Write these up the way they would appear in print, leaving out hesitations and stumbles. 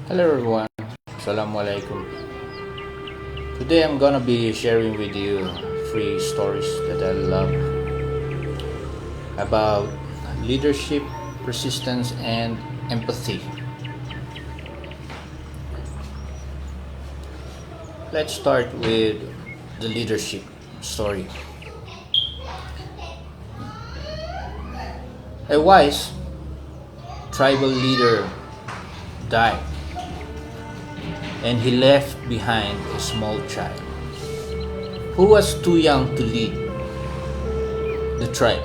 Hello everyone, Assalamualaikum. Today I'm gonna be sharing with you three stories that I love about leadership, persistence, and empathy. Let's start with the leadership story. A wise tribal leader died and he left behind a small child who was too young to lead the tribe.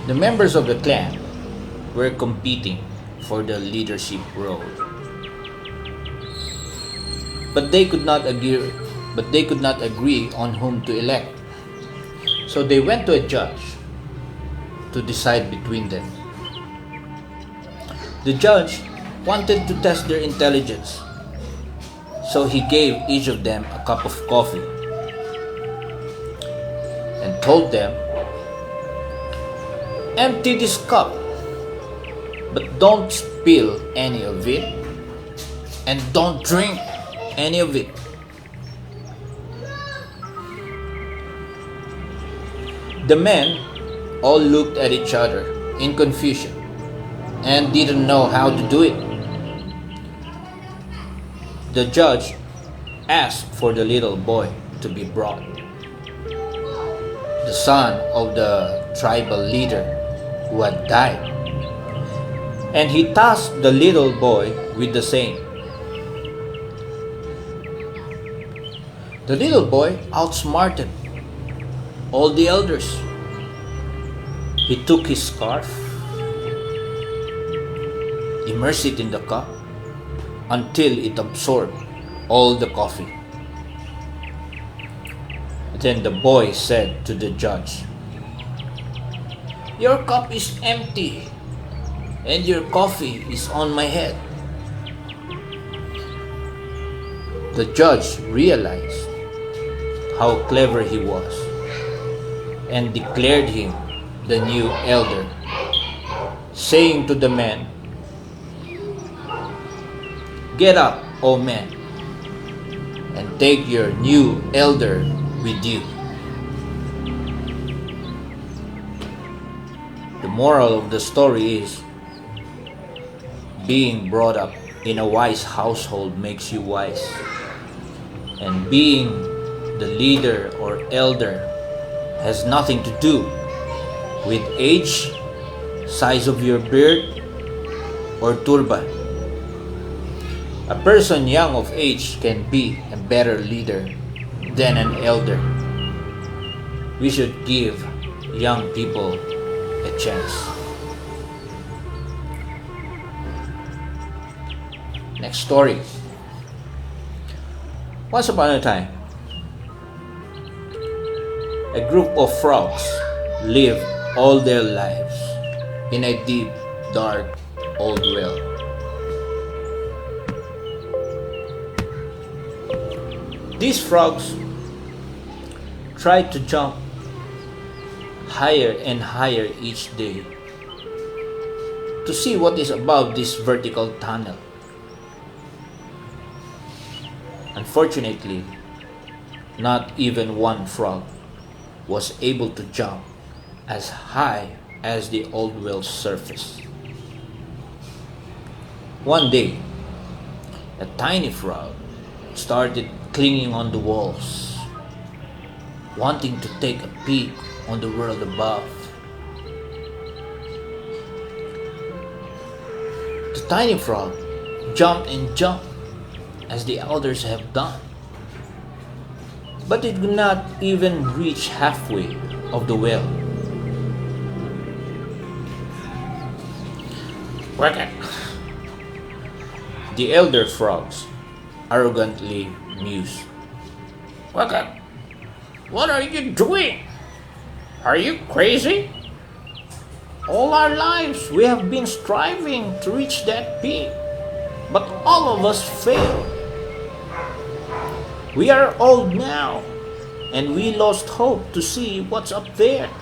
The members of the clan were competing for the leadership role, but they could not agree on whom to elect. So they went to a judge to decide between them. The judge wanted to test their intelligence, so he gave each of them a cup of coffee and told them, "Empty this cup, but don't spill any of it, and don't drink any of it." The men all looked at each other in confusion and didn't know how to do it. The judge asked for the little boy to be brought, the son of the tribal leader who had died, and he tasked the little boy with the same. The little boy outsmarted all the elders. He took his scarf, immersed it in the cup until it absorbed all the coffee. Then the boy said to the judge, "Your cup is empty and your coffee is on my head." The judge realized how clever he was and declared him the new elder, saying to the man, "Get up, O man, and take your new elder with you." The moral of the story is, being brought up in a wise household makes you wise, and being the leader or elder has nothing to do with age, size of your beard, or turban. A person young of age can be a better leader than an elder. We should give young people a chance. Next story. Once upon a time, a group of frogs lived all their lives in a deep, dark, old well. These frogs tried to jump higher and higher each day to see what is above this vertical tunnel. Unfortunately, not even one frog was able to jump as high as the old well's surface. One day, a tiny frog started clinging on the walls, wanting to take a peek on the world above. The tiny frog jumped and jumped as the elders have done, but it could not even reach halfway of the well. Quack! The elder frogs arrogantly mused. "Quack! What are you doing? Are you crazy? All our lives we have been striving to reach that peak, but all of us failed. We are old now, and we lost hope to see what's up there.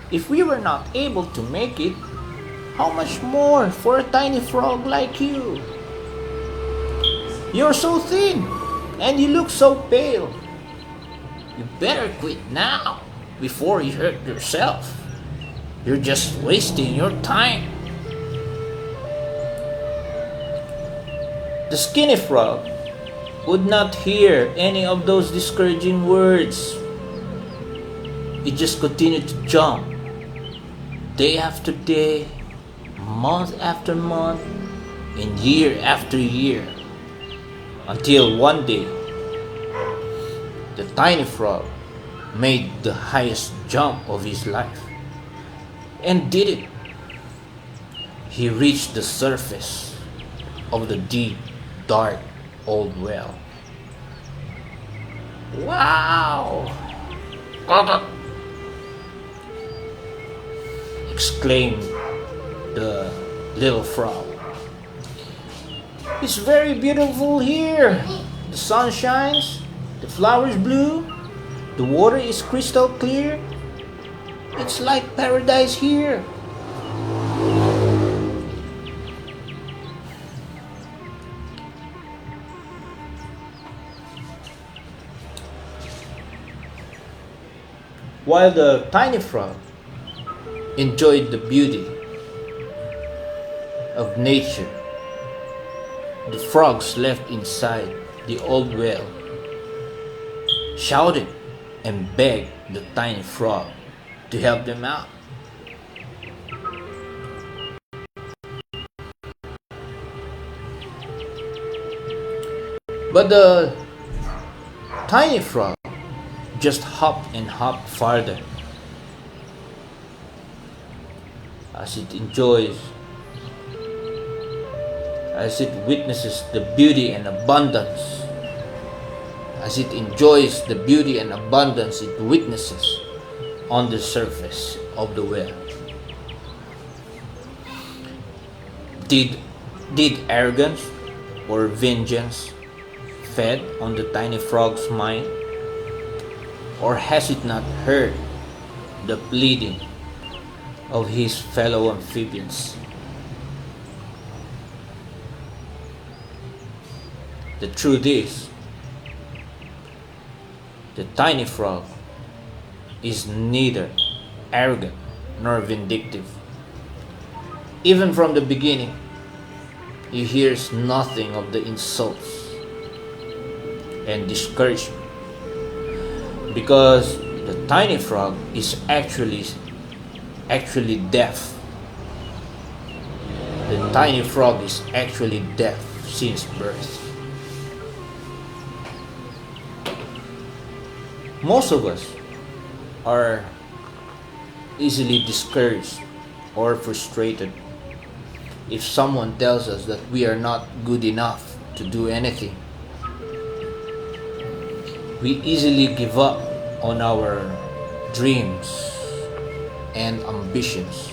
If we were not able to make it, How much more for a tiny frog like you? You're so thin, and you look so pale. You better quit now, before you hurt yourself. You're just wasting your time. The skinny frog would not hear any of those discouraging words. It just continued to jump, day after day, month after month, and year after year, until one day, the tiny frog made the highest jump of his life, and did it. He reached the surface of the deep, dark, old well. Wow! Exclaimed the little frog. It's very beautiful here. The sun shines, the flowers bloom, the water is crystal clear. It's like paradise here. While the tiny frog enjoyed the beauty of nature, the frogs left inside the old well shouted and begged the tiny frog to help them out. But the tiny frog just hopped and hopped farther as it witnesses the beauty and abundance, as it enjoys the beauty and abundance it witnesses on the surface of the well. Did arrogance or vengeance fed on the tiny frog's mind? Or has it not heard the pleading of his fellow amphibians? The truth is, the tiny frog is neither arrogant nor vindictive. Even from the beginning, he hears nothing of the insults and discouragement, because the tiny frog is actually deaf. The tiny frog is actually deaf since birth. Most of us are easily discouraged or frustrated if someone tells us that we are not good enough to do anything. We easily give up on our dreams and ambitions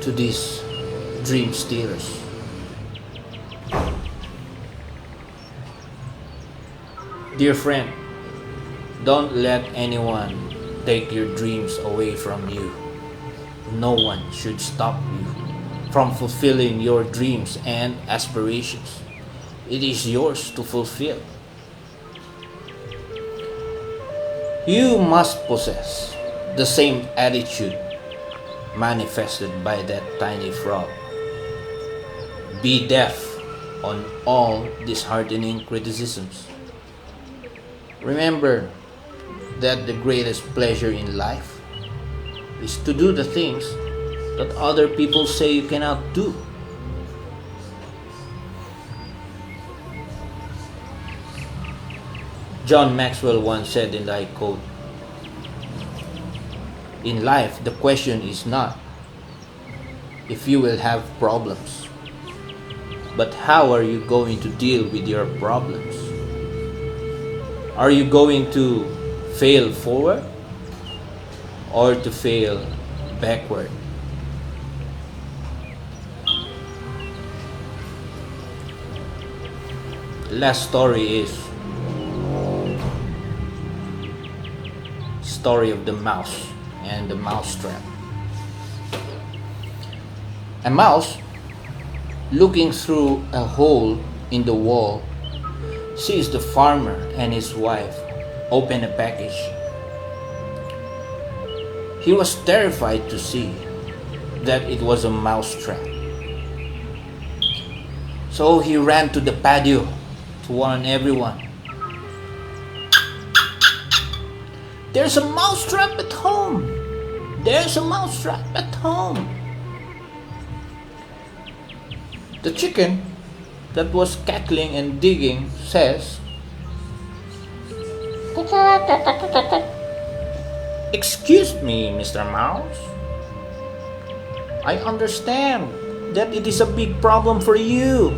to these dream stealers. Dear friend, don't let anyone take your dreams away from you. No one should stop you from fulfilling your dreams and aspirations. It is yours to fulfill. You must possess the same attitude manifested by that tiny frog. Be deaf on all disheartening criticisms. Remember that the greatest pleasure in life is to do the things that other people say you cannot do. John Maxwell once said, and I quote, "In life, the question is not if you will have problems, but how are you going to deal with your problems? Are you going to fail forward or to fail backward?" The last story is story of the mouse and the mousetrap. A mouse, looking through a hole in the wall, sees the farmer and his wife open a package. He was terrified to see that it was a mouse trap. So he ran to the patio to warn everyone. "There's a mouse trap at home! There's a mouse trap at home!" The chicken that was cackling and digging says, "Excuse me, Mr. Mouse. I understand that it is a big problem for you,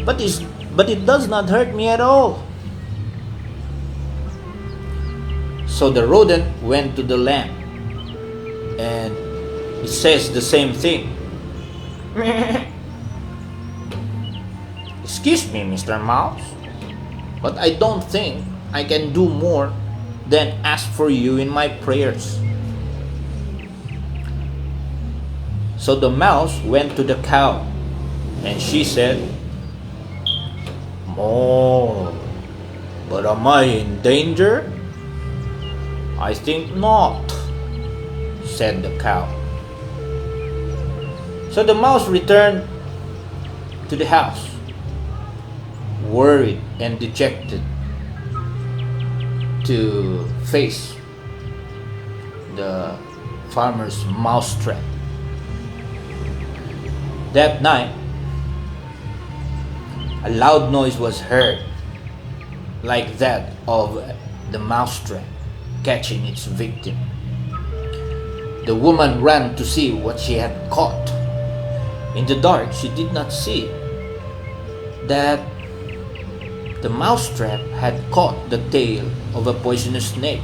but it does not hurt me at all." So the rodent went to the lamp and it says the same thing. "Excuse me, Mr. Mouse, but I don't think I can do more than ask for you in my prayers." So the mouse went to the cow and she said, "Moo, but am I in danger?" "I think not," said the cow. So the mouse returned to the house, worried and dejected, to face the farmer's mouse trap. That night, a loud noise was heard, like that of the mousetrap catching its victim. The woman ran to see what she had caught. In the dark, she did not see that the mousetrap had caught the tail of a poisonous snake.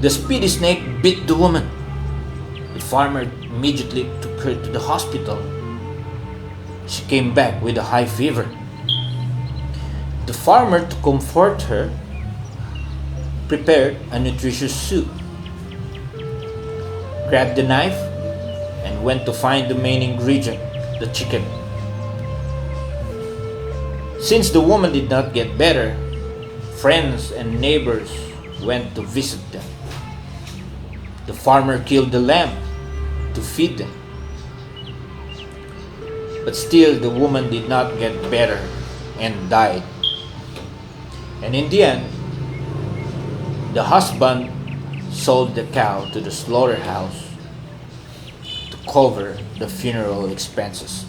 The speedy snake bit the woman. The farmer immediately took her to the hospital. She came back with a high fever. The farmer, to comfort her, prepared a nutritious soup, grabbed the knife, and went to find the main ingredient, the chicken. Since the woman did not get better, friends and neighbors went to visit them. The farmer killed the lamb to feed them. But still the woman did not get better and died. And in the end, the husband sold the cow to the slaughterhouse to cover the funeral expenses.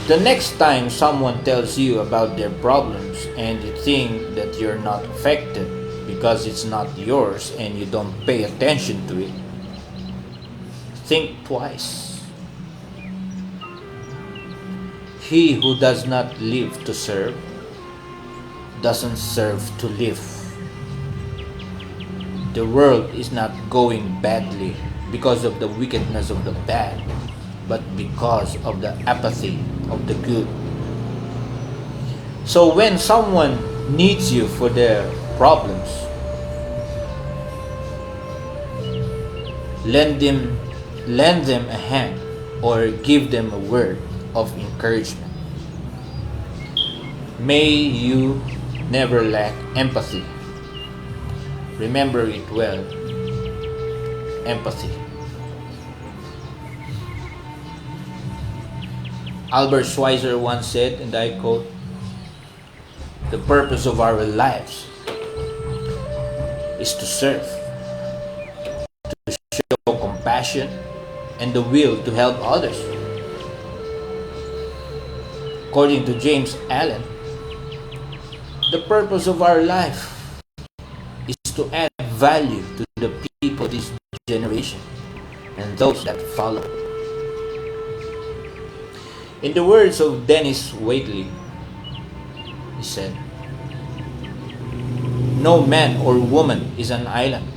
The next time someone tells you about their problems and you think that you're not affected because it's not yours and you don't pay attention to it, think twice. He who does not live to serve doesn't serve to live. The world is not going badly because of the wickedness of the bad, but because of the apathy of the good. So when someone needs you for their problems, lend them a hand or give them a word of encouragement. May you never lack empathy. Remember it well. Empathy. Albert Schweitzer once said, and I quote, "The purpose of our lives is to serve, to show compassion, and the will to help others." According to James Allen, the purpose of our life is to add value to the people of this generation and those that follow. In the words of Dennis Waitley, he said, "No man or woman is an island.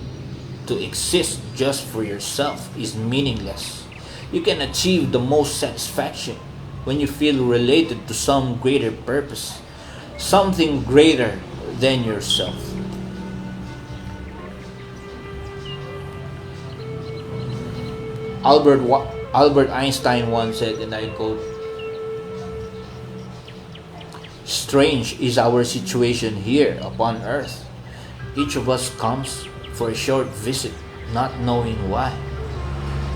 To exist just for yourself is meaningless. You can achieve the most satisfaction when you feel related to some greater purpose, something greater than yourself." Albert Einstein once said, and I quote, "Strange is our situation here upon earth. Each of us comes for a short visit, not knowing why,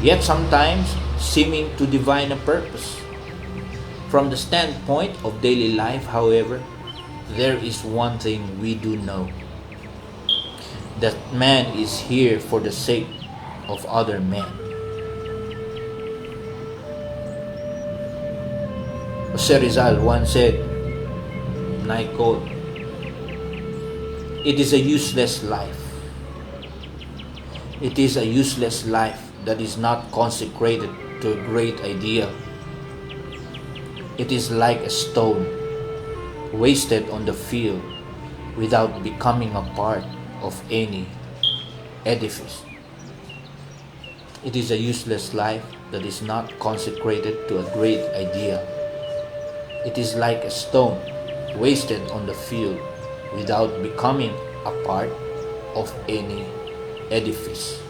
yet sometimes seeming to divine a purpose. From the standpoint of daily life, however, there is one thing we do know. That man is here for the sake of other men." Jose Rizal once said, and I quote, "It is a useless life. It is a useless life that is not consecrated to a great ideal. It is like a stone wasted on the field without becoming a part of any edifice." It is a useless life that is not consecrated to a great ideal. It is like a stone wasted on the field without becoming a part of any edifice.